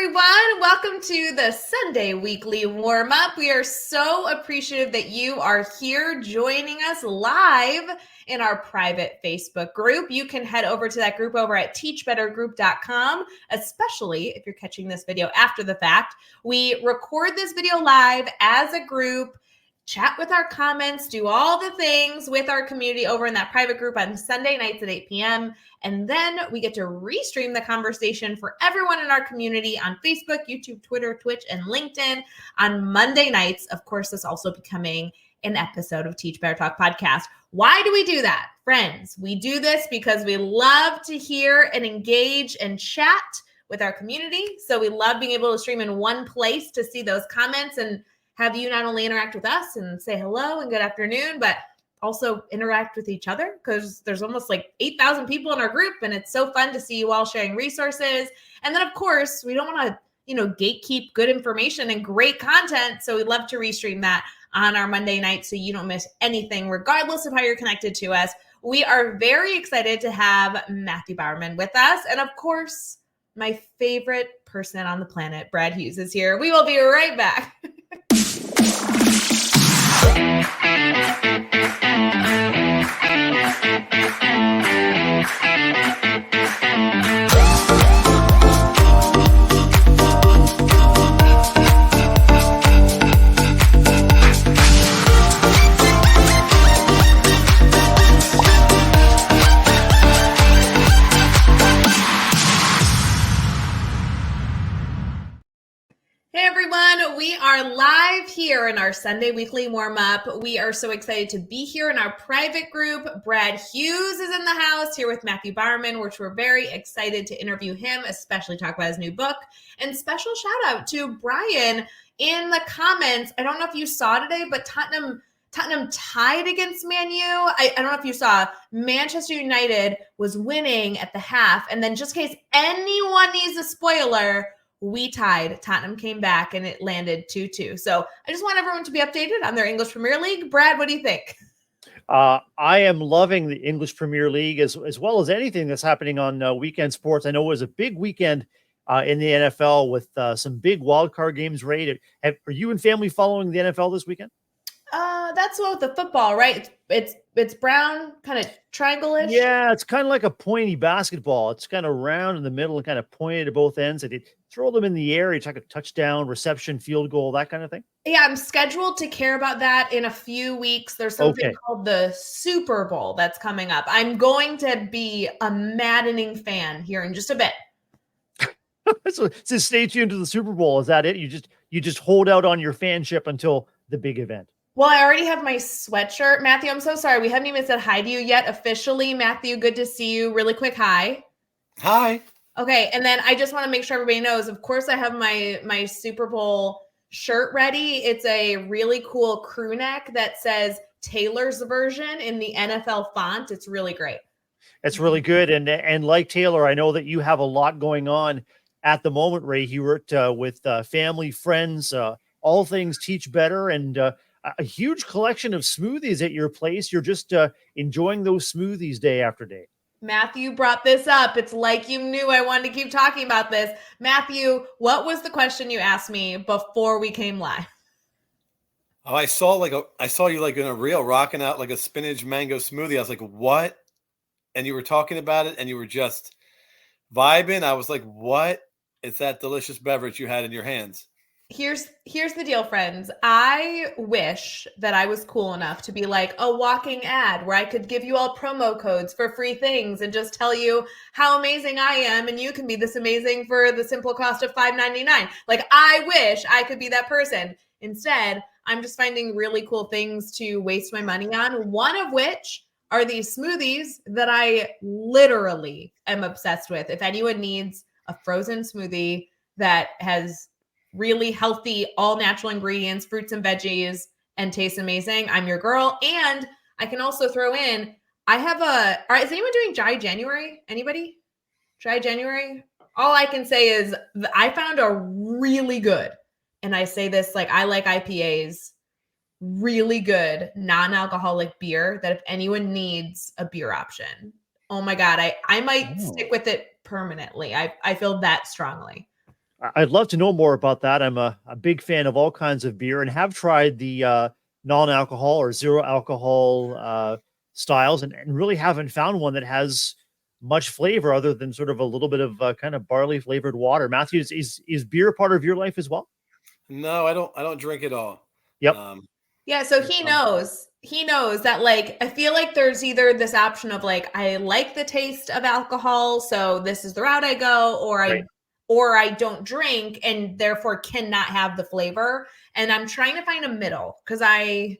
everyone. Welcome to the Sunday weekly warm-up. We are so appreciative that you are here joining us live in our private Facebook group. You can head over to that group over at teachbettergroup.com, especially if you're catching this video after the fact. We record this video live as a group, chat with our comments, do all the things with our community over in that private group on Sunday nights at 8 p.m. And then we get to restream the conversation for everyone in our community on Facebook, YouTube, Twitter, Twitch, and LinkedIn on Monday nights. Of course, this also becoming an episode of Teach Better Talk podcast. Why do we do that? Friends, we do this because we love to hear and engage and chat with our community. So we love being able to stream in one place to see those comments and have you not only interact with us and say hello and good afternoon, but also interact with each other, because there's almost like 8,000 people in our group, and it's so fun to see you all sharing resources. And then, of course, we don't want to, gatekeep good information and great content. So we'd love to restream that on our Monday night so you don't miss anything, regardless of how you're connected to us. We are very excited to have Matthew Bowerman with us. And of course, my favorite person on the planet, Brad Hughes, is here. We will be right back. Hey everyone, we are live here in our Sunday weekly warm-up. We are so excited to be here in our private group. Brad Hughes is in the house here with Matthew Bowerman, which we're very excited to interview him, especially talk about his new book. And special shout out to Brian in the comments. I don't know if you saw today, but Tottenham tied against Man U. I don't know if you saw, Manchester United was winning at the half. And then just in case anyone needs a spoiler, we tied. Tottenham came back and it landed 2-2. So I just want everyone to be updated on their English Premier League. Brad, what do you think? I am loving the English Premier League as well as anything that's happening on weekend sports. I know it was a big weekend in the NFL with some big wild card games. Are you and family following the NFL this weekend? That's what with the football, right? It's brown, kind of triangle-ish. Yeah, it's kind of like a pointy basketball. It's kind of round in the middle and kind of pointed at both ends. They throw them in the air. It's like a touchdown, reception, field goal, that kind of thing. Yeah, I'm scheduled to care about that in a few weeks. There's something called the Super Bowl that's coming up. I'm going to be a maddening fan here in just a bit. So stay tuned to the Super Bowl. Is that it? You just hold out on your fanship until the big event. Well, I already have my sweatshirt. Matthew, I'm so sorry. We haven't even said hi to you yet officially. Matthew, good to see you. Really quick hi. Hi. Okay, and then I just want to make sure everybody knows, of course, I have my Super Bowl shirt ready. It's a really cool crew neck that says Taylor's version in the NFL font. It's really great. It's really good. And like Taylor, I know that you have a lot going on at the moment, Ray. You worked with family, friends, all things Teach Better, and a huge collection of smoothies at your place. You're just enjoying those smoothies day after day. Matthew brought this up. It's like you knew I wanted to keep talking about this. Matthew, what was the question you asked me before we came live? Oh, I saw you like in a reel rocking out like a spinach mango smoothie. I was like, what? And you were talking about it and you were just vibing. I was like, what is that delicious beverage you had in your hands? Here's the deal, friends. I wish that I was cool enough to be like a walking ad where I could give you all promo codes for free things and just tell you how amazing I am, and you can be this amazing for the simple cost of $5.99. Like, I wish I could be that person. Instead, I'm just finding really cool things to waste my money on, one of which are these smoothies that I literally am obsessed with. If anyone needs a frozen smoothie that has really healthy, all natural ingredients, fruits and veggies, and tastes amazing, I'm your girl. And I can also throw in, is anyone doing Dry January? Anybody? Dry January? All I can say is I found a really good, and I say this like I like IPAs, really good non-alcoholic beer that if anyone needs a beer option, oh my God, I might stick with it permanently. I feel that strongly. I'd love to know more about that. I'm a big fan of all kinds of beer and have tried the non-alcohol or zero alcohol styles and really haven't found one that has much flavor other than sort of a little bit of kind of barley flavored water. Matthew, is beer part of your life as well? No, I don't drink it all. Yep. Yeah, so he knows. He knows that, like, I feel like there's either this option of like, I like the taste of alcohol, so this is the route I go, Right. or I don't drink and therefore cannot have the flavor. And I'm trying to find a middle because I'm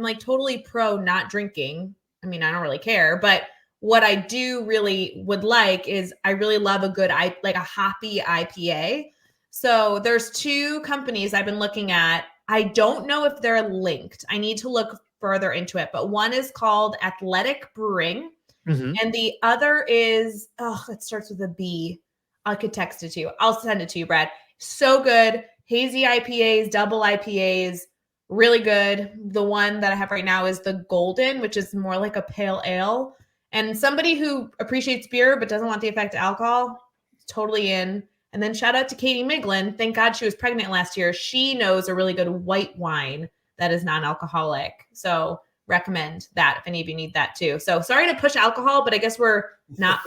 like totally pro not drinking. I mean, I don't really care, but what I do really would like is I really love a good like a hoppy IPA. So there's two companies I've been looking at. I don't know if they're linked. I need to look further into it, but one is called Athletic Brewing Mhm. and the other is, oh, it starts with a B. I could text it to you. I'll send it to you, Brad. So good. Hazy IPAs, double IPAs, really good. The one that I have right now is the Golden, which is more like a pale ale. And somebody who appreciates beer but doesn't want the effect of alcohol, totally in. And then shout out to Katie Miglin. Thank God she was pregnant last year. She knows a really good white wine that is non-alcoholic. So recommend that if any of you need that too. So sorry to push alcohol, but I guess we're not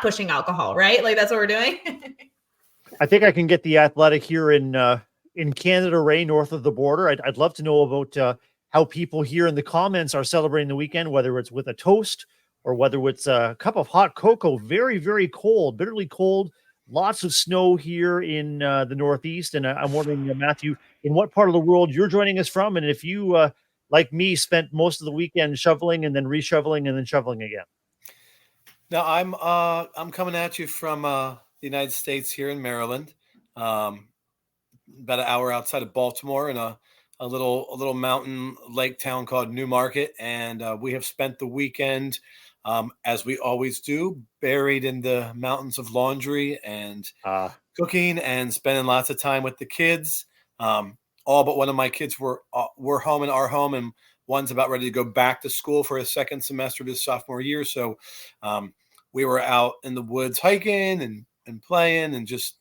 pushing alcohol, right? Like that's what we're doing. I think I can get the Athletic here in Canada, Ray, north of the border. I'd love to know about how people here in the comments are celebrating the weekend, whether it's with a toast or whether it's a cup of hot cocoa. Very, very cold, bitterly cold. Lots of snow here in the Northeast. And I'm wondering, Matthew, in what part of the world you're joining us from, and if you, like me, spent most of the weekend shoveling and then reshoveling and then shoveling again. Now I'm coming at you from the United States here in Maryland, about an hour outside of Baltimore in a little mountain lake town called Newmarket, and we have spent the weekend, as we always do, buried in the mountains of laundry and cooking and spending lots of time with the kids. All but one of my kids were home in our home, and one's about ready to go back to school for his second semester of his sophomore year. So we were out in the woods hiking and playing and just,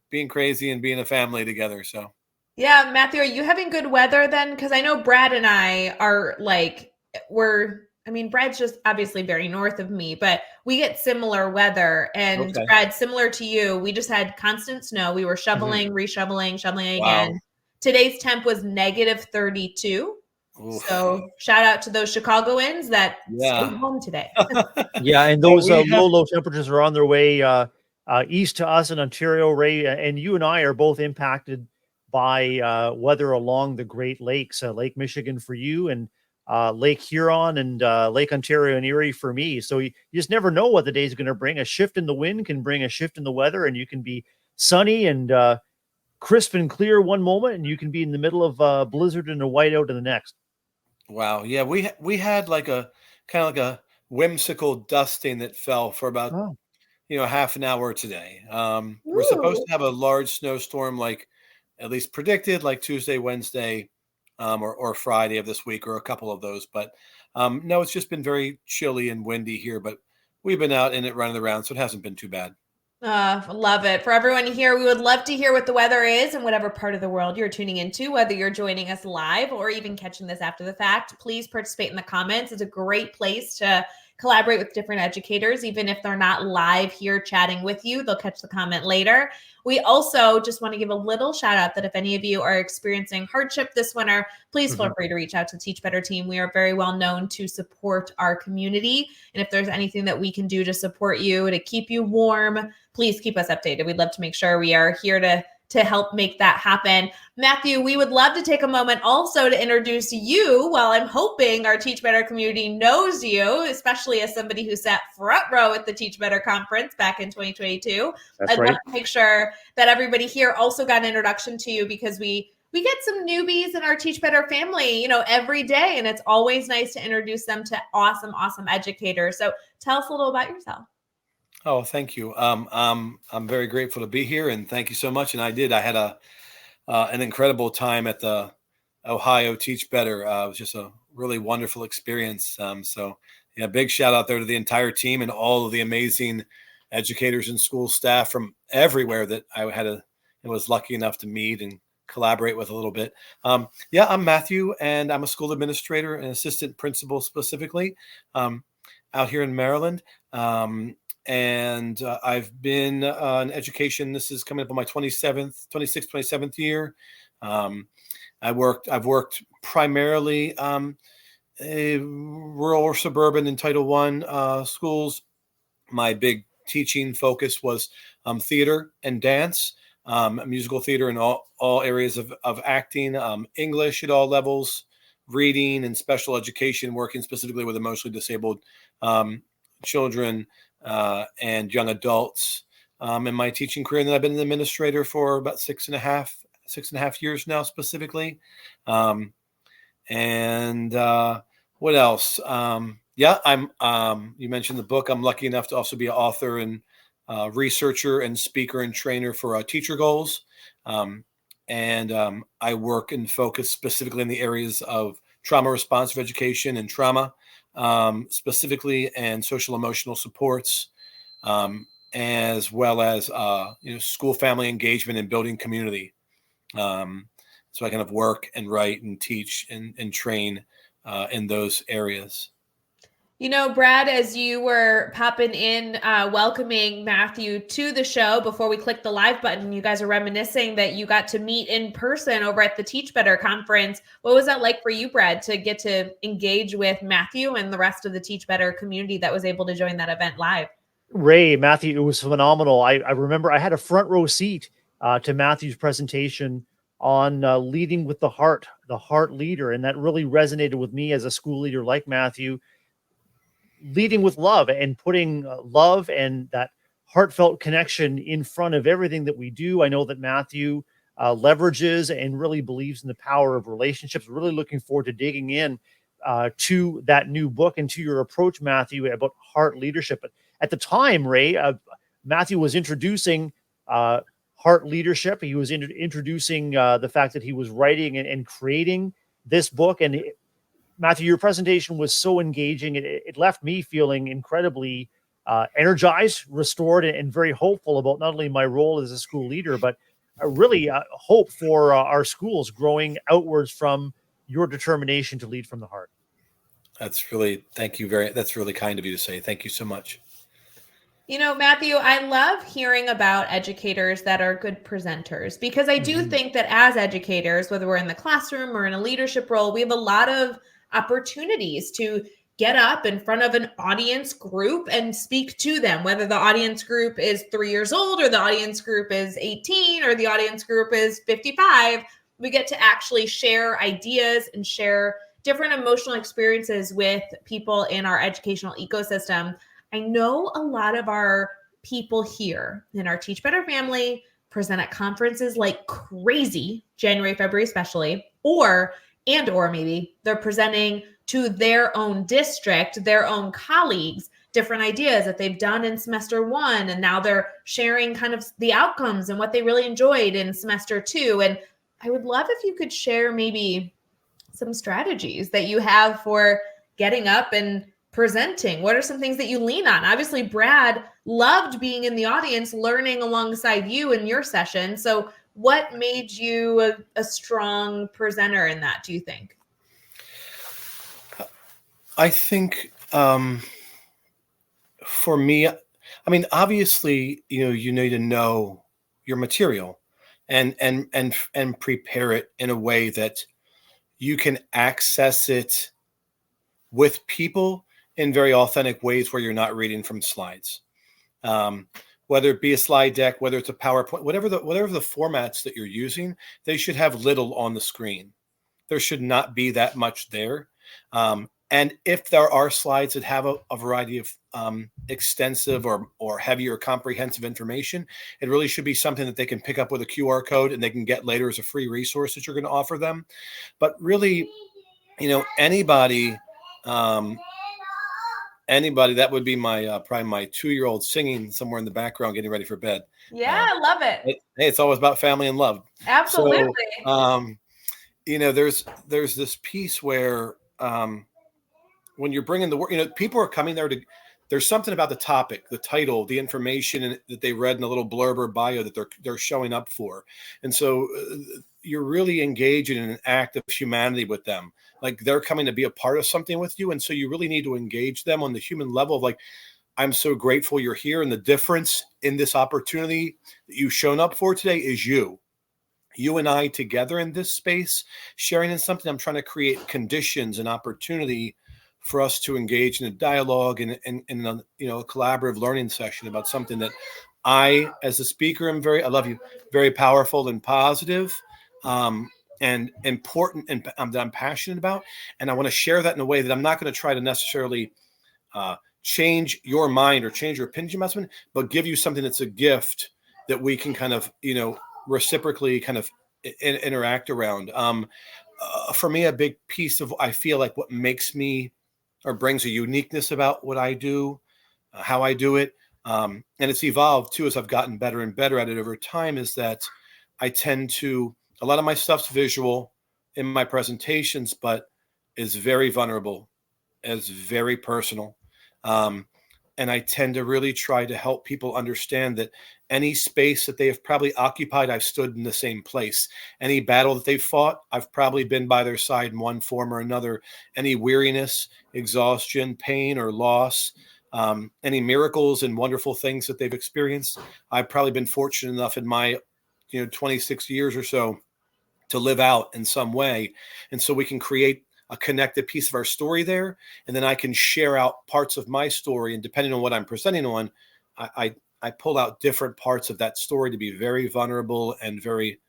being crazy and being a family together. So. Yeah, Matthew, are you having good weather then? Because I know Brad and I are like, Brad's just obviously very north of me, but we get similar weather. And Okay. Brad, similar to you, we just had constant snow. We were shoveling, reshoveling, shoveling Wow. again. Today's temp was -32. Oof. So shout out to those Chicagoans that Yeah. stayed home today. Yeah, and those low temperatures are on their way east to us in Ontario, Ray. And you and I are both impacted by weather along the Great Lakes, Lake Michigan for you, and Lake Huron and Lake Ontario and Erie for me. So you just never know what the day is going to bring. A shift in the wind can bring a shift in the weather, and you can be sunny and crisp and clear one moment, and you can be in the middle of a blizzard and a whiteout in the next. Wow. Yeah, we had like a kind of like a whimsical dusting that fell for about half an hour today. We're supposed to have a large snowstorm, like at least predicted, like Tuesday, Wednesday, or Friday of this week, or a couple of those. But no, it's just been very chilly and windy here. But we've been out in it running around, so it hasn't been too bad. Love it. For everyone here, we would love to hear what the weather is in whatever part of the world you're tuning into, whether you're joining us live or even catching this after the fact. Please participate in the comments. It's a great place to collaborate with different educators. Even if they're not live here chatting with you, they'll catch the comment later. We also just want to give a little shout out that if any of you are experiencing hardship this winter, please feel free to reach out to the Teach Better team. We are very well known to support our community. And if there's anything that we can do to support you, to keep you warm, please keep us updated. We'd love to make sure we are here to help make that happen. Matthew, we would love to take a moment also to introduce you. While I'm hoping our Teach Better community knows you, especially as somebody who sat front row at the Teach Better conference back in 2022. That's I'd right. love to make sure that everybody here also got an introduction to you, because we get some newbies in our Teach Better family, every day. And it's always nice to introduce them to awesome, awesome educators. So tell us a little about yourself. Oh, thank you. I'm very grateful to be here, and thank you so much. And I had an incredible time at the Ohio Teach Better. It was just a really wonderful experience. So yeah, big shout out there to the entire team and all of the amazing educators and school staff from everywhere that I had a and was lucky enough to meet and collaborate with a little bit. Yeah, I'm Matthew, and I'm a school administrator and assistant principal specifically out here in Maryland. And I've been in education. This is coming up on my 26th, 27th year. I've worked primarily rural or suburban in Title I schools. My big teaching focus was theater and dance, musical theater in all areas of acting, English at all levels, reading, and special education, working specifically with emotionally disabled children and young adults in my teaching career. And then I've been an administrator for about 6.5 years now, specifically. And what else? Yeah, you mentioned the book. I'm lucky enough to also be an author and researcher and speaker and trainer for Teacher Goals. And I work and focus specifically in the areas of trauma responsive education and trauma specifically, and social emotional supports, as well as school family engagement and building community. So I kind of work and write and teach and train in those areas. Brad, as you were popping in, welcoming Matthew to the show before we click the live button, you guys are reminiscing that you got to meet in person over at the Teach Better conference. What was that like for you, Brad, to get to engage with Matthew and the rest of the Teach Better community that was able to join that event live? Ray, Matthew, it was phenomenal. I remember I had a front row seat to Matthew's presentation on leading with the heart leader. And that really resonated with me as a school leader like Matthew, leading with love and putting love and that heartfelt connection in front of everything that we do. I know that Matthew leverages and really believes in the power of relationships. Really looking forward to digging in to that new book and to your approach, Matthew, about heart leadership. But at the time, Ray, Matthew was introducing heart leadership. He was introducing the fact that he was writing and creating this book. And Matthew, your presentation was so engaging. It left me feeling incredibly energized, restored, and very hopeful about not only my role as a school leader, but really hope for our schools growing outwards from your determination to lead from the heart. That's really kind of you to say. Thank you so much. Matthew, I love hearing about educators that are good presenters, because I do think that as educators, whether we're in the classroom or in a leadership role, we have a lot of opportunities to get up in front of an audience group and speak to them, whether the audience group is 3 years old or the audience group is 18 or the audience group is 55. We get to actually share ideas and share different emotional experiences with people in our educational ecosystem. I know a lot of our people here in our Teach Better family present at conferences like crazy, January, February especially, or maybe they're presenting to their own district, their own colleagues, different ideas that they've done in semester 1, and now they're sharing kind of the outcomes and what they really enjoyed in semester 2. And I would love if you could share maybe some strategies that you have for getting up and presenting. What are some things that you lean on? Obviously, Brad loved being in the audience, learning alongside you in your session. So what made you a strong presenter in that, do you think? I think for me, obviously, you need to know your material and prepare it in a way that you can access it with people in very authentic ways where you're not reading from slides. Whether it be a slide deck, whether it's a PowerPoint, whatever the formats that you're using, they should have little on the screen. There should not be that much there. And if there are slides that have a variety of extensive or heavy or comprehensive information, it really should be something that they can pick up with a QR code and they can get later as a free resource that you're going to offer them. But really, anybody, that would be my probably my 2-year-old singing somewhere in the background, getting ready for bed. Yeah, I love it. Hey, it's always about family and love. Absolutely. So, there's this piece where when you're bringing the work, people are coming there there's something about the topic, the title, the information that they read in a little blurb or bio that they're showing up for. And so you're really engaging in an act of humanity with them. Like they're coming to be a part of something with you. And so you really need to engage them on the human level of like, I'm so grateful you're here. And the difference in this opportunity that you've shown up for today is you and I together in this space, sharing in something. I'm trying to create conditions and opportunity for us to engage in a dialogue and in a, a collaborative learning session about something that I, as a speaker, I love you, very powerful and positive, and important, and that I'm passionate about. And I want to share that in a way that I'm not going to try to necessarily change your mind or change your opinion about something, but give you something that's a gift that we can kind of, reciprocally kind of interact around. For me, a big piece of, I feel like what makes me or brings a uniqueness about what I do, how I do it. And it's evolved too, as I've gotten better and better at it over time, is that I tend to, a lot of my stuff's visual in my presentations, but is very vulnerable, is very personal. And I tend to really try to help people understand that any space that they have probably occupied, I've stood in the same place. Any battle that they've fought, I've probably been by their side in one form or another. Any weariness, exhaustion, pain, or loss, any miracles and wonderful things that they've experienced, I've probably been fortunate enough in my 26 years or so to live out in some way. And so we can create a connected piece of our story there. And then I can share out parts of my story. And depending on what I'm presenting on, I pull out different parts of that story to be very vulnerable and very,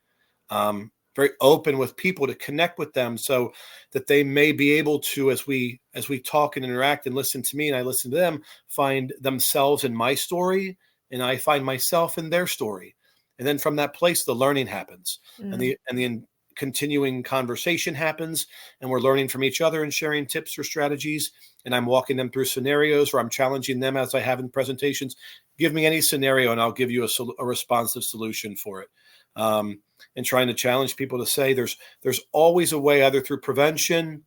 very open with people, to connect with them so that they may be able to, as we talk and interact and listen to me and I listen to them, find themselves in my story and I find myself in their story. And then from that place, the learning happens and the continuing conversation happens, and we're learning from each other and sharing tips or strategies. And I'm walking them through scenarios, or I'm challenging them as I have in presentations. Give me any scenario and I'll give you a responsive solution for it. And trying to challenge people to say there's always a way, either through prevention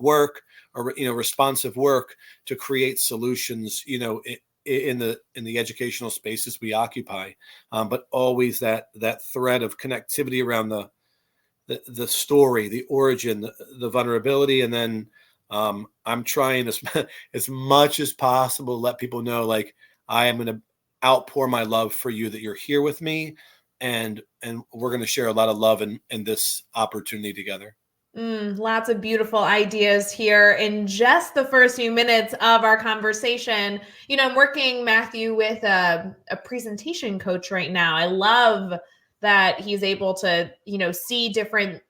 work or, responsive work, to create solutions, in the educational spaces we occupy. But always that thread of connectivity around the story, the origin, the vulnerability. And then I'm trying as much as possible to let people know, like, I am going to outpour my love for you, that you're here with me. And we're going to share a lot of love in this opportunity together. Lots of beautiful ideas here in just the first few minutes of our conversation. I'm working, Matthew, with a presentation coach right now. I love that he's able to, see different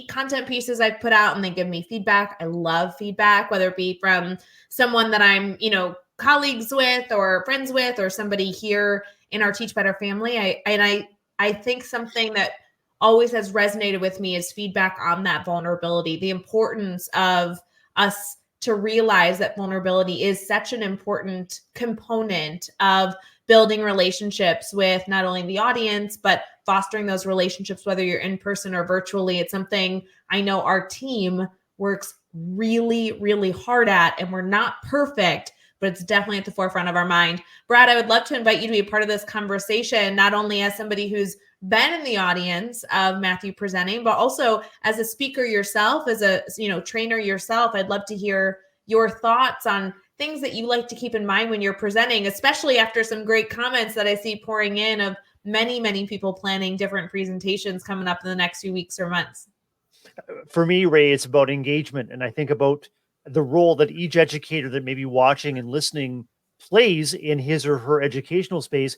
content pieces I've put out and they give me feedback. I love feedback, whether it be from someone that I'm, colleagues with or friends with, or somebody here in our Teach Better family. I think something that always has resonated with me is feedback on that vulnerability, the importance of us to realize that vulnerability is such an important component of building relationships with not only the audience, but fostering those relationships, whether you're in person or virtually. It's something I know our team works really, really hard at, and we're not perfect, but it's definitely at the forefront of our mind. Brad, I would love to invite you to be a part of this conversation, not only as somebody who's been in the audience of Matthew presenting, but also as a speaker yourself, as a trainer yourself. I'd love to hear your thoughts on things that you like to keep in mind when you're presenting, especially after some great comments that I see pouring in of many, many people planning different presentations coming up in the next few weeks or months. For me, Ray, it's about engagement. And I think about the role that each educator that may be watching and listening plays in his or her educational space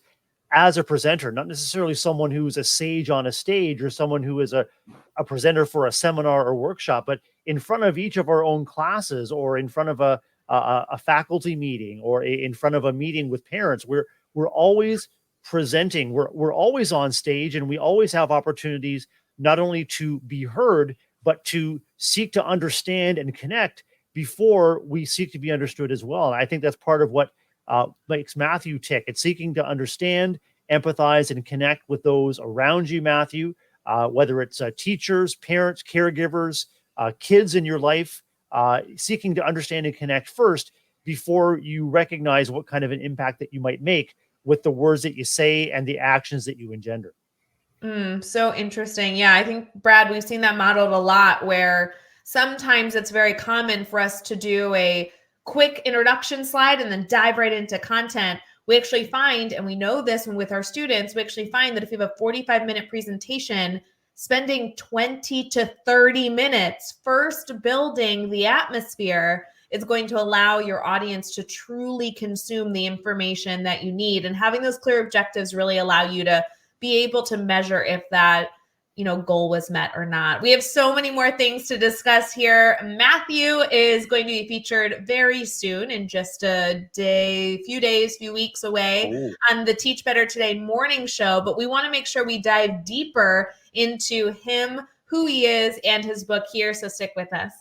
as a presenter, not necessarily someone who's a sage on a stage or someone who is a presenter for a seminar or workshop, but in front of each of our own classes, or in front of a faculty meeting, or in front of a meeting with parents. We're always presenting. We're always on stage, and we always have opportunities not only to be heard, but to seek to understand and connect before we seek to be understood as well. And I think that's part of what makes Matthew tick. It's seeking to understand, empathize, and connect with those around you, Matthew, whether it's teachers, parents, caregivers, kids in your life, seeking to understand and connect first, before you recognize what kind of an impact that you might make with the words that you say and the actions that you engender. So interesting. Yeah, I think, Brad, we've seen that modeled a lot where sometimes it's very common for us to do a quick introduction slide and then dive right into content. We actually find, and we know this with our students, we actually find that if you have a 45-minute presentation, spending 20 to 30 minutes first building the atmosphere is going to allow your audience to truly consume the information that you need. And having those clear objectives really allow you to be able to measure if that, goal was met or not. We have so many more things to discuss here. Matthew is going to be featured very soon, in just a few weeks away on the Teach Better Today morning show. But we want to make sure we dive deeper into him, who he is, and his book here. So stick with us.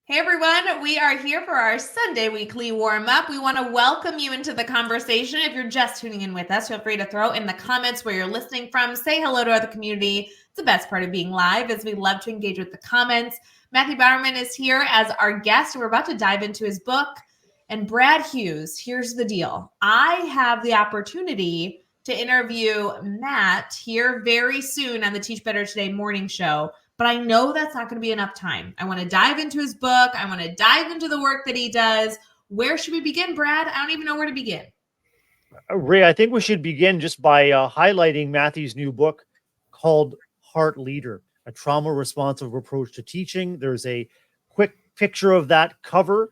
Hey everyone, we are here for our Sunday weekly warm-up. We want to welcome you into the conversation. If you're just tuning in with us, feel free to throw in the comments where you're listening from. Say hello to our community. It's the best part of being live, as we love to engage with the comments. Matthew Bowerman is here as our guest, and we're about to dive into his book. And Brad Hughes, here's the deal. I have the opportunity to interview Matt here very soon on the Teach Better Today morning show. But I know that's not going to be enough time. I want to dive into his book. I want to dive into the work that he does. Where should we begin, Brad? I don't even know where to begin. Ray, I think we should begin just by highlighting Matthew's new book called Heart Leader, a trauma-responsive approach to teaching. There's a quick picture of that cover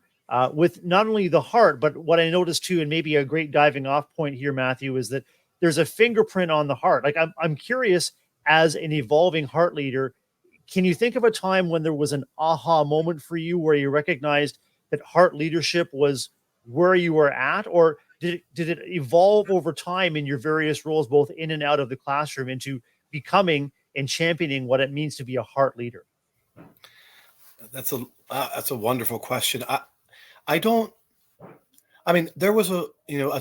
with not only the heart, but what I noticed too, and maybe a great diving off point here, Matthew, is that there's a fingerprint on the heart. Like I'm curious, as an evolving heart leader, can you think of a time when there was an aha moment for you where you recognized that heart leadership was where you were at? Or did it evolve over time in your various roles, both in and out of the classroom, into becoming and championing what it means to be a heart leader? That's a wonderful question. There was a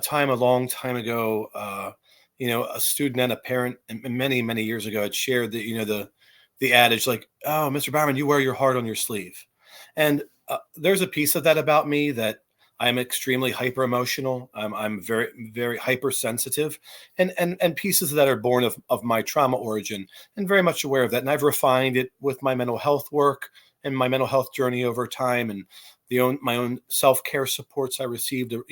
time a long time ago, a student and a parent, and many, many years ago, had shared that, the adage, like, oh, Mr. Bowerman, you wear your heart on your sleeve. And there's a piece of that about me, that I'm extremely hyper emotional. I'm very, very hypersensitive, and pieces of that are born of my trauma origin, and very much aware of that. And I've refined it with my mental health work and my mental health journey over time, and my own self-care supports I received, to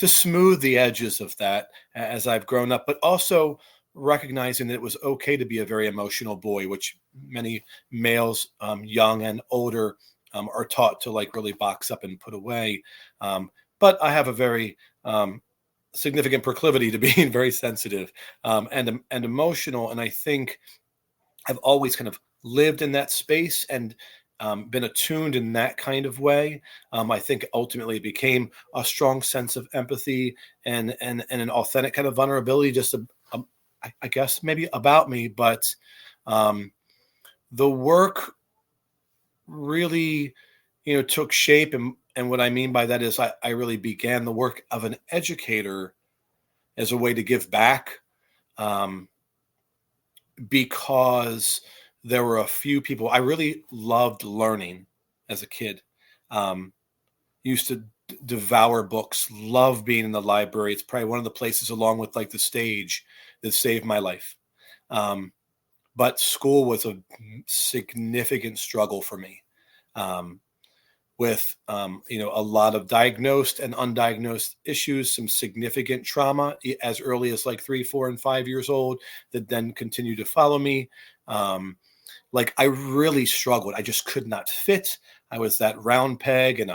smooth the edges of that as I've grown up, but also recognizing that it was okay to be a very emotional boy, which many males, young and older, are taught to really box up and put away. But I have a very significant proclivity to being very sensitive and emotional. And I think I've always kind of lived in that space and been attuned in that kind of way. I think ultimately it became a strong sense of empathy and an authentic kind of vulnerability, just I guess maybe about me, but the work really, took shape. And what I mean by that is I really began the work of an educator as a way to give back, because there were a few people. I really loved learning as a kid. Used to devour books, love being in the library. It's probably one of the places, along with the stage, that saved my life. But school was a significant struggle for me, with a lot of diagnosed and undiagnosed issues, some significant trauma as early as 3, 4, and 5 years old that then continued to follow me. I really struggled. I just could not fit. I was that round peg in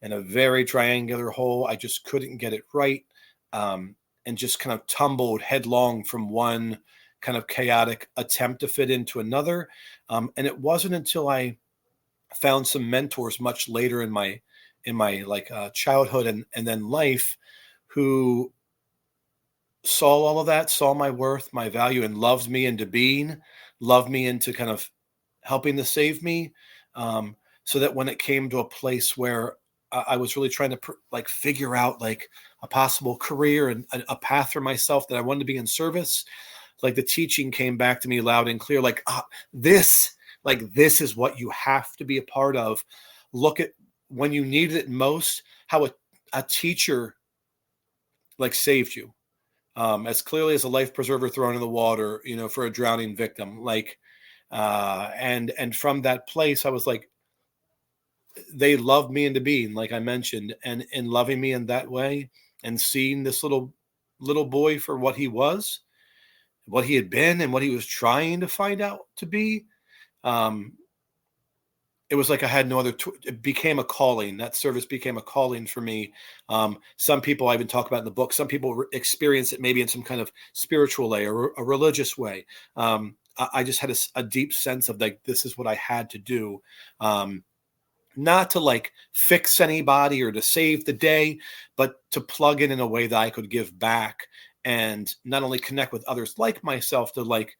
in a very triangular hole. I just couldn't get it right. And just kind of tumbled headlong from one kind of chaotic attempt to fit into another. And it wasn't until I found some mentors much later in my childhood and then life, who saw all of that, saw my worth, my value, and loved me into being, loved me into kind of helping to save me. So that when it came to a place where I was really trying to figure out like a possible career and a path for myself that I wanted to be in service, like the teaching came back to me loud and clear, this is what you have to be a part of. Look at when you needed it most, how a teacher like saved you, as clearly as a life preserver thrown in the water, for a drowning victim. And from that place, I was like, they loved me into being, like I mentioned, and in loving me in that way and seeing this little boy for what he was, what he had been, and what he was trying to find out to be. It was like I had no other. It became a calling. That service became a calling for me. Some people, I even talk about in the book, some people experience it maybe in some kind of spiritual way or a religious way. I just had a deep sense of like, this is what I had to do. Not to like fix anybody or to save the day, but to plug in a way that I could give back and not only connect with others like myself to like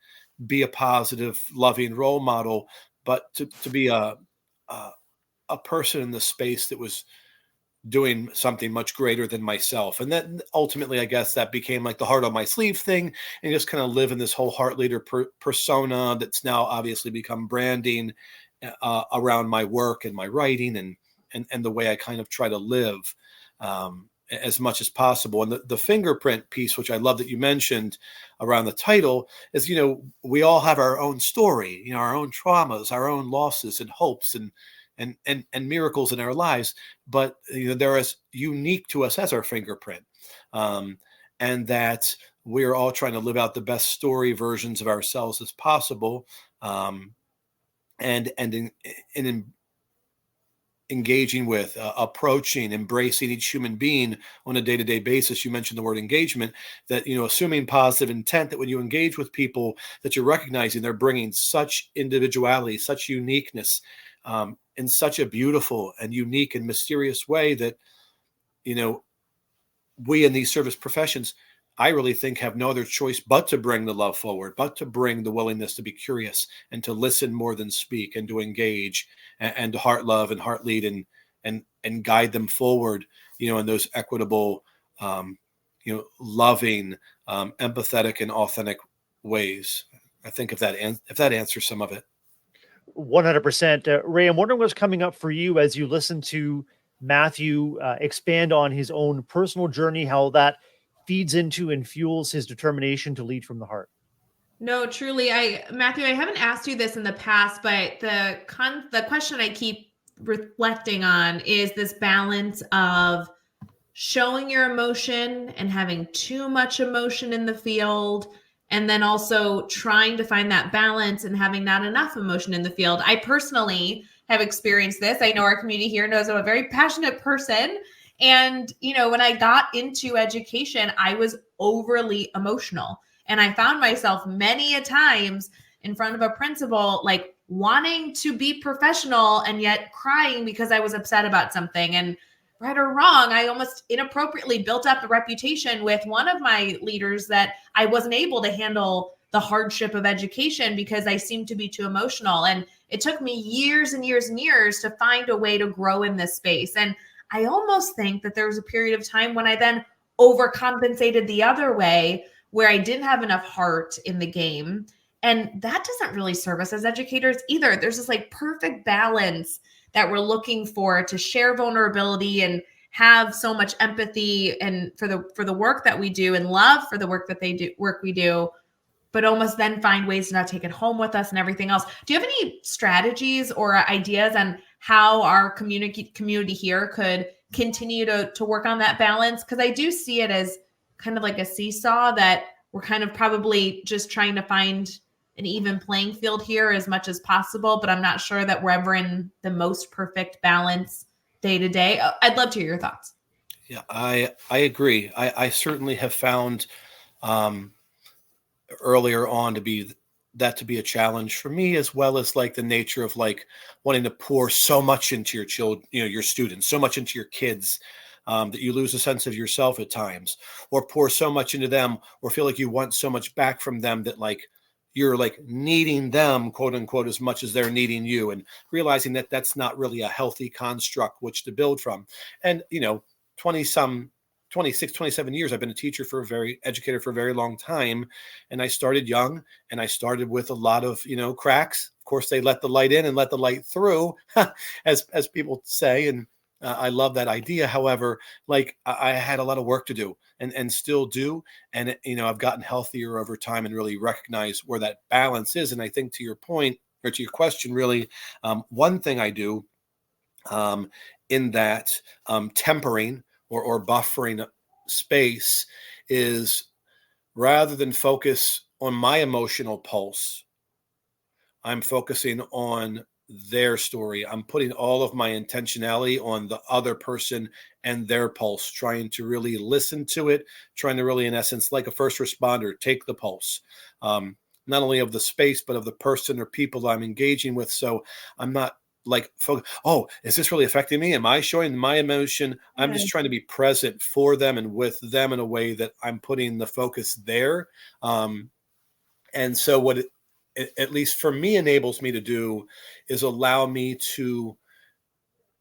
be a positive, loving role model, but to be a person in the space that was doing something much greater than myself. And then ultimately, I guess that became like the heart on my sleeve thing, and just kind of live in this whole heart leader persona that's now obviously become branding around my work and my writing and the way I kind of try to live as much as possible. And the fingerprint piece, which I love that you mentioned around the title, is, we all have our own story, our own traumas, our own losses and hopes and miracles in our lives, but they're as unique to us as our fingerprint. And that we're all trying to live out the best story versions of ourselves as possible. And in engaging with, approaching, embracing each human being on a day-to-day basis. You mentioned the word engagement, that, assuming positive intent, that when you engage with people, that you're recognizing they're bringing such individuality, such uniqueness, in such a beautiful and unique and mysterious way that, we in these service professions, I really think, have no other choice but to bring the love forward, but to bring the willingness to be curious and to listen more than speak, and to engage and to heart love and heart lead and guide them forward, in those equitable, loving, empathetic and authentic ways. I think if that answers some of it. 100%. Ray, I'm wondering what's coming up for you as you listen to Matthew expand on his own personal journey, how that feeds into and fuels his determination to lead from the heart. No, truly. Matthew, I haven't asked you this in the past, but the question I keep reflecting on is this balance of showing your emotion and having too much emotion in the field, and then also trying to find that balance and having not enough emotion in the field. I personally have experienced this. I know our community here knows I'm a very passionate person. And, when I got into education, I was overly emotional. And I found myself many a times in front of a principal, like wanting to be professional and yet crying because I was upset about something. And right or wrong, I almost inappropriately built up a reputation with one of my leaders that I wasn't able to handle the hardship of education because I seemed to be too emotional. And it took me years and years and years to find a way to grow in this space. And I almost think that there was a period of time when I then overcompensated the other way, where I didn't have enough heart in the game. And that doesn't really serve us as educators either. There's this like perfect balance that we're looking for to share vulnerability and have so much empathy and for the work that we do, and love for the work we do, but almost then find ways to not take it home with us and everything else. Do you have any strategies or ideas on how our community here could continue to work on that balance? Because I do see it as kind of like a seesaw, that we're kind of probably just trying to find an even playing field here as much as possible, but I'm not sure that we're ever in the most perfect balance day to day? I'd love to hear your thoughts. Yeah, I agree. I certainly have found earlier on to be a challenge for me, as well as like the nature of like wanting to pour so much into your children, your students, so much into your kids, that you lose a sense of yourself at times, or pour so much into them, or feel like you want so much back from them that like you're like needing them, quote unquote, as much as they're needing you, and realizing that that's not really a healthy construct which to build from. And 26, 27 years, I've been a teacher educator for a very long time. And I started young, and I started with a lot of, cracks. Of course, they let the light in and let the light through, as people say. And I love that idea. However, like I had a lot of work to do, and still do. And, I've gotten healthier over time and really recognize where that balance is. And I think to your point, or to your question, really, one thing I do in that tempering or buffering space is, rather than focus on my emotional pulse, I'm focusing on their story. I'm putting all of my intentionality on the other person and their pulse, trying to really listen to it, trying to really, in essence, like a first responder, take the pulse, not only of the space, but of the person or people I'm engaging with. So I'm not like, oh, is this really affecting me? Am I showing my emotion? I'm just trying to be present for them and with them in a way that I'm putting the focus there. And so what it, at least for me, enables me to do is allow me to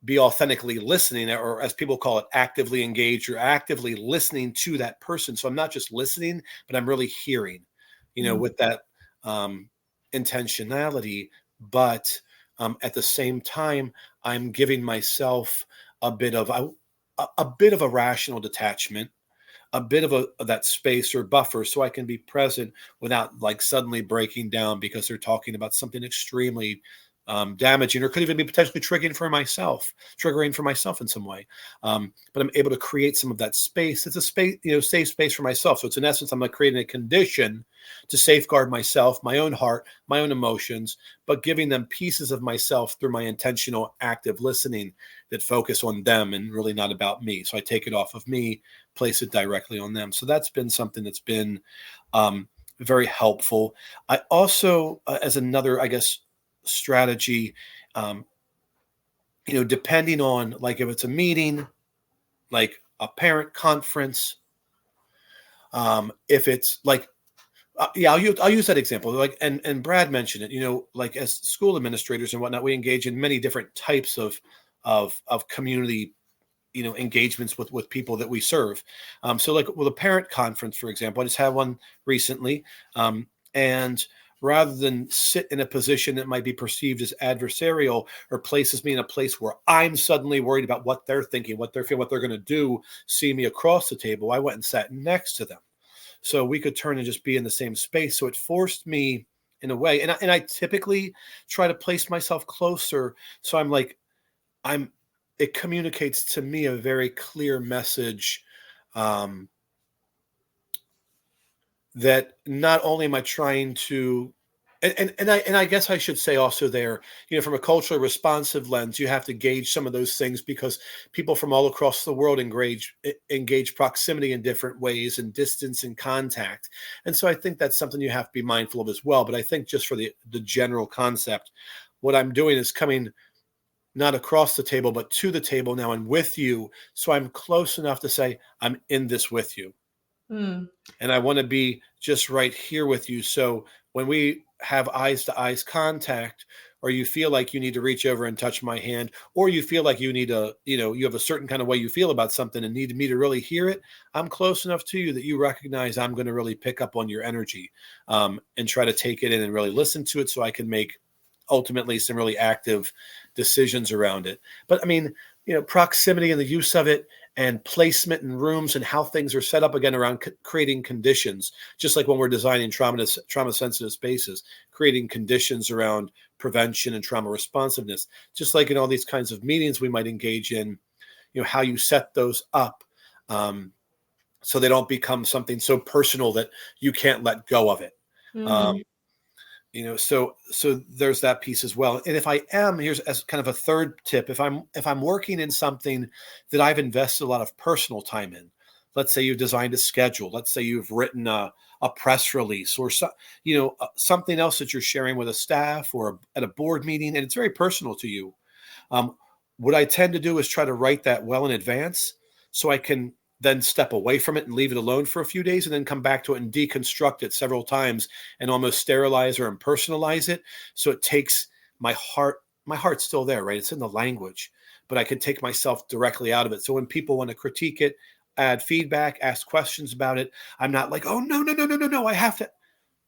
be authentically listening, or as people call it, actively engaged, or actively listening to that person. So I'm not just listening, but I'm really hearing, with that intentionality. But at the same time, I'm giving myself a bit of a rational detachment, a bit of that space or buffer, so I can be present without like suddenly breaking down because they're talking about something extremely damaging, or could even be potentially triggering for myself in some way. But I'm able to create some of that space. It's a space, safe space for myself. So it's, in essence, I'm like creating a condition to safeguard myself, my own heart, my own emotions, but giving them pieces of myself through my intentional, active listening that focus on them and really not about me. So I take it off of me, place it directly on them. So that's been something that's been very helpful. I also, as another, I guess, strategy, depending on, like, if it's a meeting, like a parent conference, if it's like, I'll use that example. Like, and Brad mentioned it, like as school administrators and whatnot, we engage in many different types of community, engagements with people that we serve. So like with a parent conference, for example, I just had one recently. And rather than sit in a position that might be perceived as adversarial, or places me in a place where I'm suddenly worried about what they're thinking, what they're feeling, what they're going to do, see me across the table, I went and sat next to them. So we could turn and just be in the same space. So it forced me in a way. And I typically try to place myself closer. So I'm like, it communicates to me a very clear message, that not only am I trying to, and I guess I should say also there, from a culturally responsive lens, you have to gauge some of those things, because people from all across the world engage proximity in different ways, and distance and contact. And so I think that's something you have to be mindful of as well. But I think just for the general concept, what I'm doing is coming not across the table, but to the table now and with you. So I'm close enough to say, I'm in this with you. And I want to be just right here with you. So when we have eyes to eyes contact, or you feel like you need to reach over and touch my hand, or you feel like you need to, you have a certain kind of way you feel about something and need me to really hear it, I'm close enough to you that you recognize I'm going to really pick up on your energy, and try to take it in and really listen to it, so I can make ultimately some really active decisions around it. But I mean, proximity and the use of it, and placement in rooms, and how things are set up again around creating conditions, just like when we're designing trauma sensitive spaces, creating conditions around prevention and trauma responsiveness, just like in all these kinds of meetings we might engage in, how you set those up, so they don't become something so personal that you can't let go of it. So there's that piece as well. And if I am, here's as kind of a third tip, if I'm working in something that I've invested a lot of personal time in, let's say you've designed a schedule, let's say you've written a press release, or something else that you're sharing with a staff or at a board meeting, and it's very personal to you. What I tend to do is try to write that well in advance, so I can then step away from it and leave it alone for a few days, and then come back to it and deconstruct it several times and almost sterilize or impersonalize it. So it takes my heart's still there, right? It's in the language, but I can take myself directly out of it. So when people want to critique it, add feedback, ask questions about it, I'm not like, oh, no, I have to.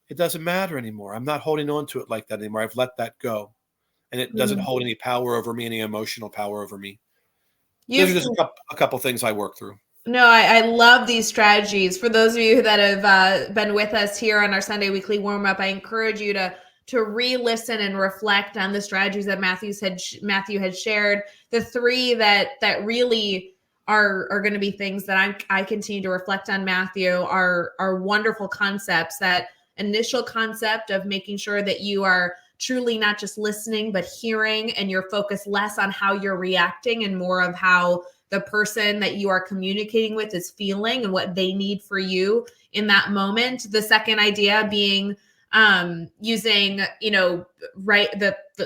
It doesn't matter anymore. I'm not holding on to it like that anymore. I've let that go. And it doesn't hold any power over me, any emotional power over me. Those are just a couple things I work through. No, I love these strategies. For those of you that have been with us here on our Sunday weekly warm-up, I encourage you to re-listen and reflect on the strategies that Matthew had shared. The three that really are going to be things that I continue to reflect on, Matthew, are wonderful concepts. That initial concept of making sure that you are truly not just listening, but hearing, and you're focused less on how you're reacting and more of how the person that you are communicating with is feeling and what they need for you in that moment. The second idea being using, the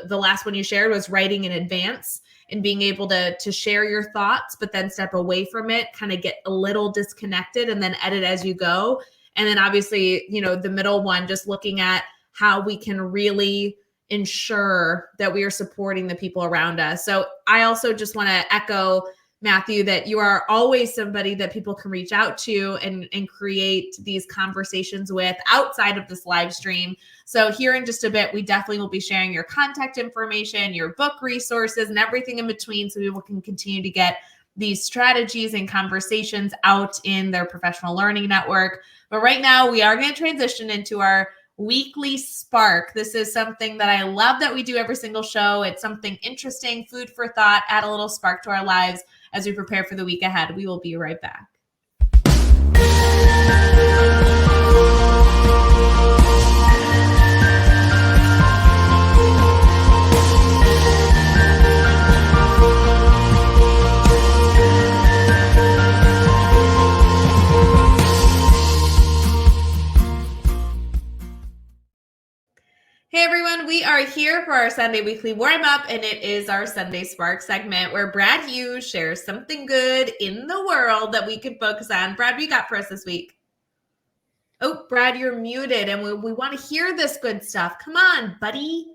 last one you shared was writing in advance and being able to share your thoughts, but then step away from it, kind of get a little disconnected and then edit as you go. And then obviously, the middle one, just looking at how we can really ensure that we are supporting the people around us. So I also just want to echo, Matthew, that you are always somebody that people can reach out to and create these conversations with outside of this live stream. So here in just a bit, we definitely will be sharing your contact information, your book resources, and everything in between, so people can continue to get these strategies and conversations out in their professional learning network. But right now, we are going to transition into our weekly spark. This is something that I love that we do every single show. It's something interesting, food for thought, add a little spark to our lives as we prepare for the week ahead. We will be right back. Hey everyone, we are here for our Sunday weekly warm-up, and it is our Sunday Spark segment where Brad Hughes shares something good in the world that we can focus on. Brad, what you got for us this week? Oh, Brad, you're muted, and we want to hear this good stuff. Come on, buddy.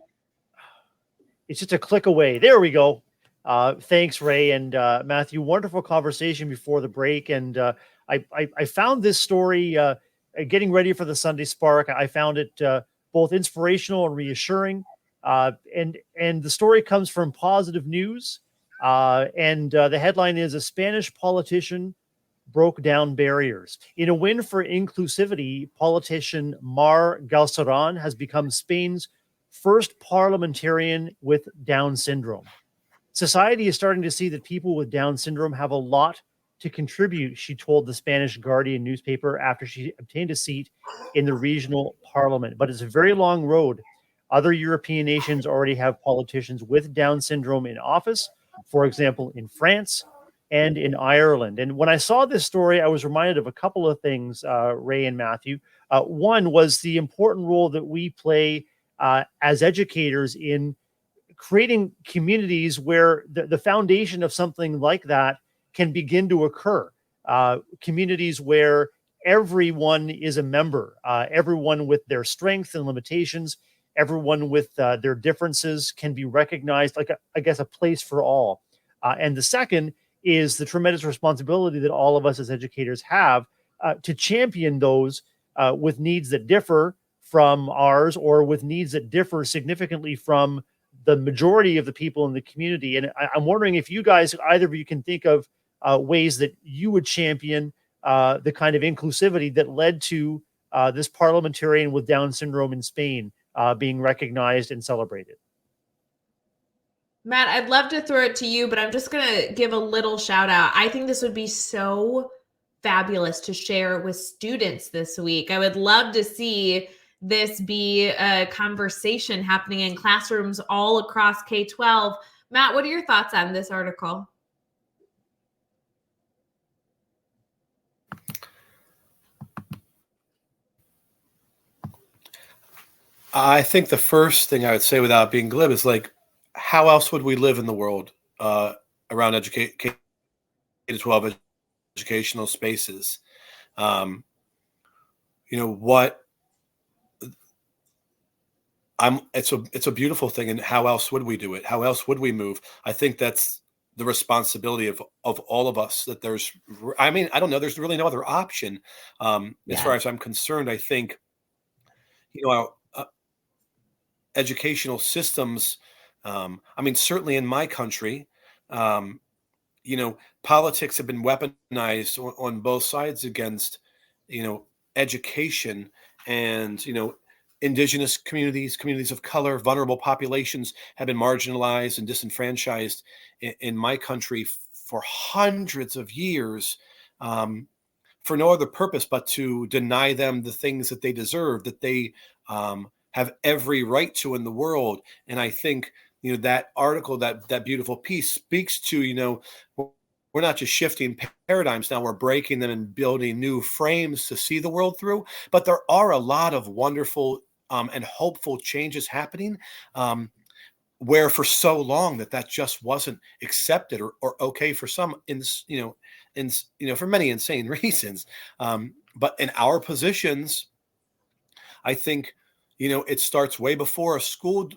It's just a click away. There we go. Thanks, Ray and Matthew. Wonderful conversation before the break, and I found this story getting ready for the Sunday Spark. I found it both inspirational and reassuring. And the story comes from Positive News. And the headline is, "A Spanish politician broke down barriers." In a win for inclusivity, politician Mar Galceran has become Spain's first parliamentarian with Down syndrome. Society is starting to see that people with Down syndrome have a lot to contribute, she told the Spanish Guardian newspaper after she obtained a seat in the regional parliament. But it's a very long road. Other European nations already have politicians with Down syndrome in office, for example, in France and in Ireland. And when I saw this story, I was reminded of a couple of things, Ray and Matthew. One was the important role that we play as educators in creating communities where the foundation of something like that can begin to occur. Communities where everyone is a member, everyone with their strengths and limitations, everyone with their differences can be recognized, like a place for all. And the second is the tremendous responsibility that all of us as educators have to champion those with needs that differ from ours, or with needs that differ significantly from the majority of the people in the community. And I'm wondering if you guys, either of you, can think of ways that you would champion the kind of inclusivity that led to this parliamentarian with Down syndrome in Spain being recognized and celebrated. Matt, I'd love to throw it to you, but I'm just going to give a little shout out. I think this would be so fabulous to share with students this week. I would love to see this be a conversation happening in classrooms all across K-12. Matt, what are your thoughts on this article? I think the first thing I would say without being glib is like, how else would we live in the world around K-12 educational spaces? It's a beautiful thing. And how else would we do it? How else would we move? I think that's the responsibility of all of us, that I don't know, there's really no other option. As far as I'm concerned, I think, our educational systems, certainly in my country, politics have been weaponized on both sides against, education, and, indigenous communities of color, vulnerable populations have been marginalized and disenfranchised in my country for hundreds of years, for no other purpose but to deny them the things that they deserve, that they have every right to in the world. And I think, that article, that beautiful piece speaks to, we're not just shifting paradigms now, we're breaking them and building new frames to see the world through. But there are a lot of wonderful and hopeful changes happening, where for so long that just wasn't accepted or okay for some, for many insane reasons. But in our positions, I think, it starts way before a school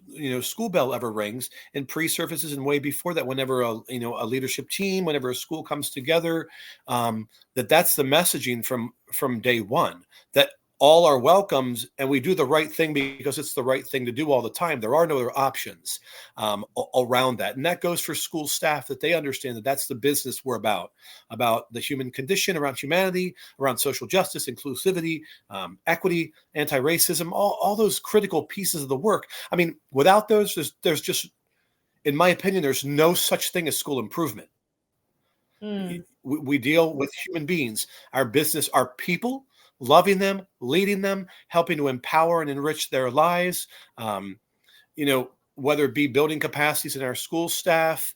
bell ever rings, in pre-services, and way before that, whenever a leadership team, whenever a school comes together, that's the messaging from day one, that all are welcomed, and we do the right thing because it's the right thing to do all the time. There are no other options around that. And that goes for school staff, that they understand that that's the business we're about the human condition, around humanity, around social justice, inclusivity, equity, anti-racism, all those critical pieces of the work. Without those, there's just, in my opinion, there's no such thing as school improvement. We deal with human beings. Our business are people, loving them, leading them, helping to empower and enrich their lives. Whether it be building capacities in our school staff,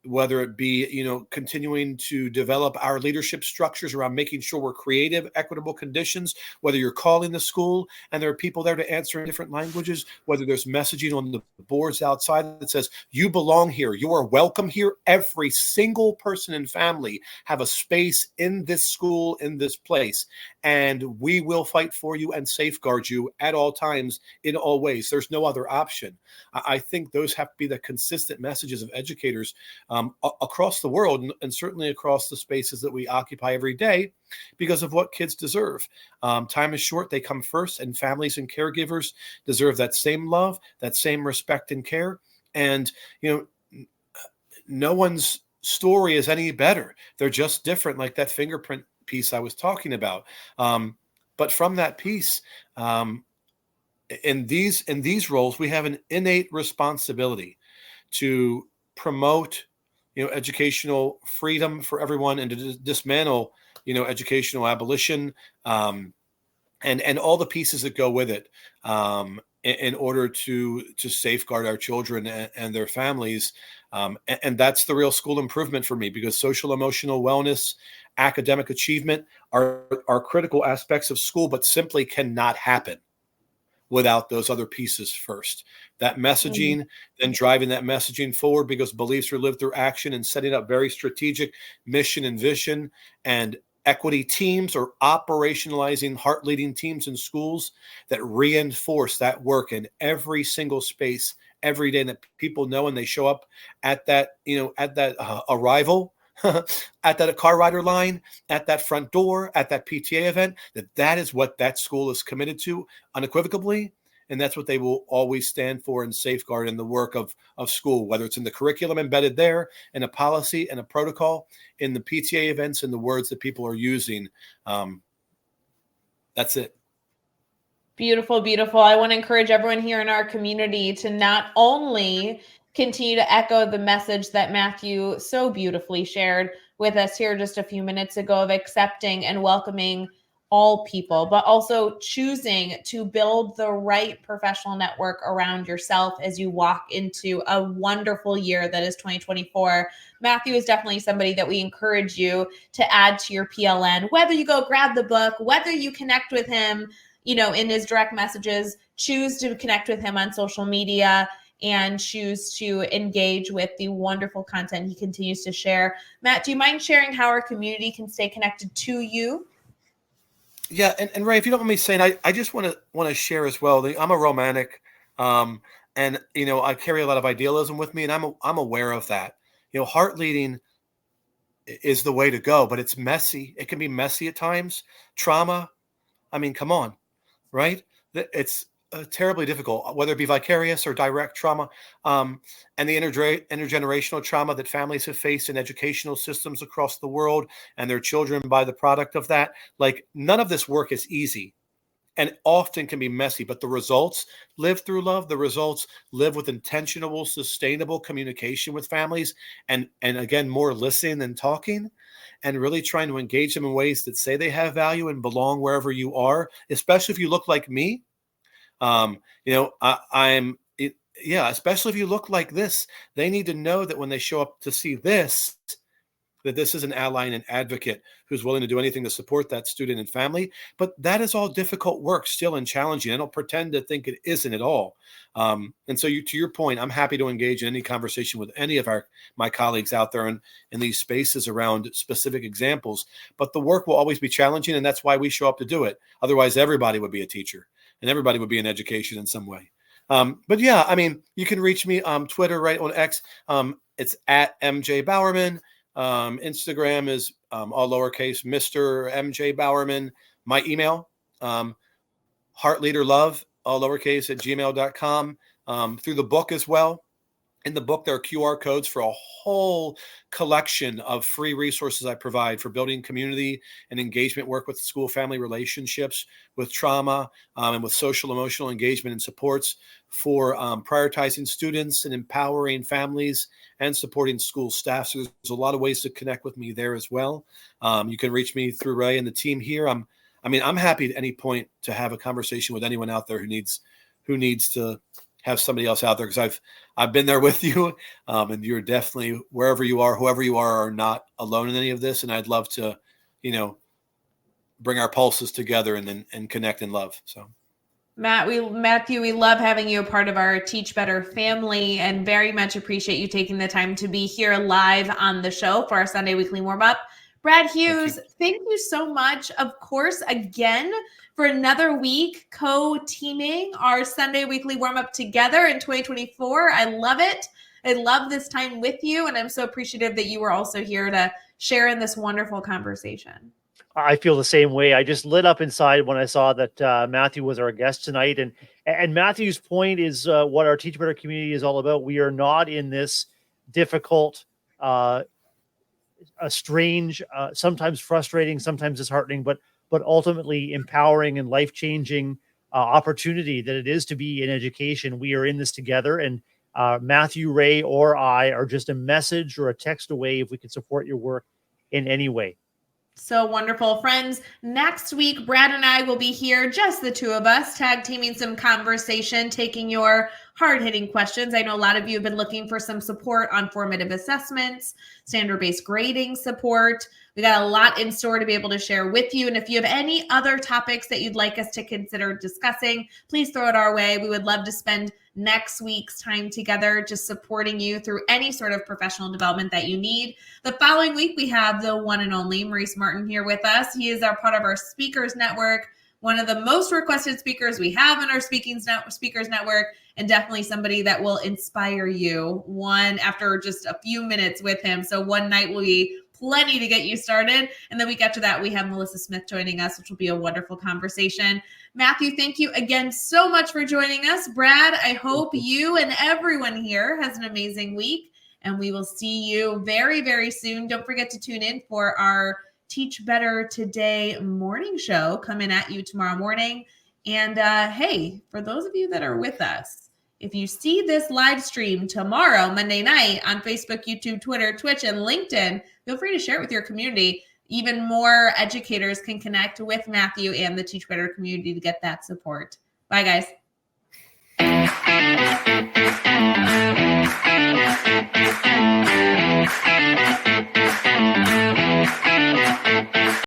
whether it be, continuing to develop our leadership structures around making sure we're creative, equitable conditions, whether you're calling the school and there are people there to answer in different languages, whether there's messaging on the boards outside that says, you belong here, you are welcome here. Every single person and family have a space in this school, in this place, and we will fight for you and safeguard you at all times, in all ways. There's no other option. I think those have to be the consistent messages of educators across the world, and certainly across the spaces that we occupy every day, because of what kids deserve. Time is short, they come first, and families and caregivers deserve that same love, that same respect and care. And, no one's story is any better. They're just different, like that fingerprint piece I was talking about. But from that piece, in these roles, we have an innate responsibility to promote, educational freedom for everyone, and to dismantle, educational abolition, and all the pieces that go with it, in order to safeguard our children and their families. And that's the real school improvement for me, because social emotional wellness, academic achievement are critical aspects of school, but simply cannot happen without those other pieces first. That messaging, then driving that messaging forward, because beliefs are lived through action, and setting up very strategic mission and vision, and equity teams, or operationalizing heart-leading teams in schools that reinforce that work in every single space every day, and that people know, and they show up at that, arrival, at that car rider line, at that front door, at that PTA event, that is what that school is committed to unequivocally. And that's what they will always stand for and safeguard in the work of school, whether it's in the curriculum embedded there, in a policy and a protocol, in the PTA events, and the words that people are using. That's it. Beautiful, beautiful. I want to encourage everyone here in our community to not only continue to echo the message that Matthew so beautifully shared with us here just a few minutes ago, of accepting and welcoming all people, but also choosing to build the right professional network around yourself as you walk into a wonderful year that is 2024. Matthew is definitely somebody that we encourage you to add to your PLN, whether you go grab the book, whether you connect with him, in his direct messages, choose to connect with him on social media, and choose to engage with the wonderful content he continues to share. Matt, do you mind sharing how our community can stay connected to you? Yeah, and Ray, if you don't mind me saying, I just want to share as well. I'm a romantic, and I carry a lot of idealism with me, and I'm aware of that. Heart leading is the way to go, but it's messy. It can be messy at times. Trauma. I mean, come on, right? It's terribly difficult, whether it be vicarious or direct trauma, and the intergenerational trauma that families have faced in educational systems across the world and their children by the product of that. Like, none of this work is easy and often can be messy, but the results live through love. The results live with intentional, sustainable communication with families, and again, more listening than talking, and really trying to engage them in ways that say they have value and belong wherever you are, especially if you look like me. Especially if you look like this, they need to know that when they show up to see this, that this is an ally and an advocate who's willing to do anything to support that student and family. But that is all difficult work still and challenging. I don't pretend to think it isn't at all. And so to your point, I'm happy to engage in any conversation with any of my colleagues out there in these spaces around specific examples. But the work will always be challenging, and that's why we show up to do it. Otherwise, everybody would be a teacher and everybody would be in education in some way. But yeah, I mean, you can reach me on Twitter, right, on X. It's at MJ Bowerman. Instagram is all lowercase, Mr. MJ Bowerman. My email, heartleaderlove, all lowercase, at gmail.com. Through the book as well. In the book, there are QR codes for a whole collection of free resources I provide for building community and engagement work with school-family relationships, with trauma, and with social emotional engagement and supports for prioritizing students and empowering families and supporting school staff. So there's a lot of ways to connect with me there as well. You can reach me through Ray and the team here. I'm happy at any point to have a conversation with anyone out there who needs to have somebody else out there, because I've been there with you, and you're definitely, wherever you are, whoever you are not alone in any of this. And I'd love to, bring our pulses together and connect in love. So, Matthew, we love having you a part of our Teach Better family, and very much appreciate you taking the time to be here live on the show for our Sunday Weekly Warm-Up. Brad Hughes, thank you so much, of course, again, for another week co-teaming our Sunday Weekly Warm-Up together in 2024. I love it. I love this time with you, and I'm so appreciative that you were also here to share in this wonderful conversation. I feel the same way. I just lit up inside when I saw that Matthew was our guest tonight. And Matthew's point is what our Teach Better community is all about. We are not in this difficult, a strange, sometimes frustrating, sometimes disheartening, but ultimately empowering and life-changing opportunity that it is to be in education. We are in this together, and Matthew, Ray, or I are just a message or a text away if we can support your work in any way. So wonderful. Friends, next week, Brad and I will be here, just the two of us, tag teaming some conversation, taking your hard-hitting questions. I know a lot of you have been looking for some support on formative assessments, standard-based grading support. We got a lot in store to be able to share with you. And if you have any other topics that you'd like us to consider discussing, please throw it our way. We would love to spend next week's time together, just supporting you through any sort of professional development that you need. The following week, we have the one and only Maurice Martin here with us. He is our part of our speakers network, one of the most requested speakers we have in our speakers network, and definitely somebody that will inspire you after just a few minutes with him. So one night will be plenty to get you started. And the week after that, we have Melissa Smith joining us, which will be a wonderful conversation. Matthew, thank you again so much for joining us. Brad, I hope you and everyone here has an amazing week, and we will see you very, very soon. Don't forget to tune in for our Teach Better Today morning show coming at you tomorrow morning. And hey, for those of you that are with us, if you see this live stream tomorrow, Monday night, on Facebook, YouTube, Twitter, Twitch, and LinkedIn, feel free to share it with your community. even more educators can connect with Matthew and the Teach Better community to get that support. Bye, guys.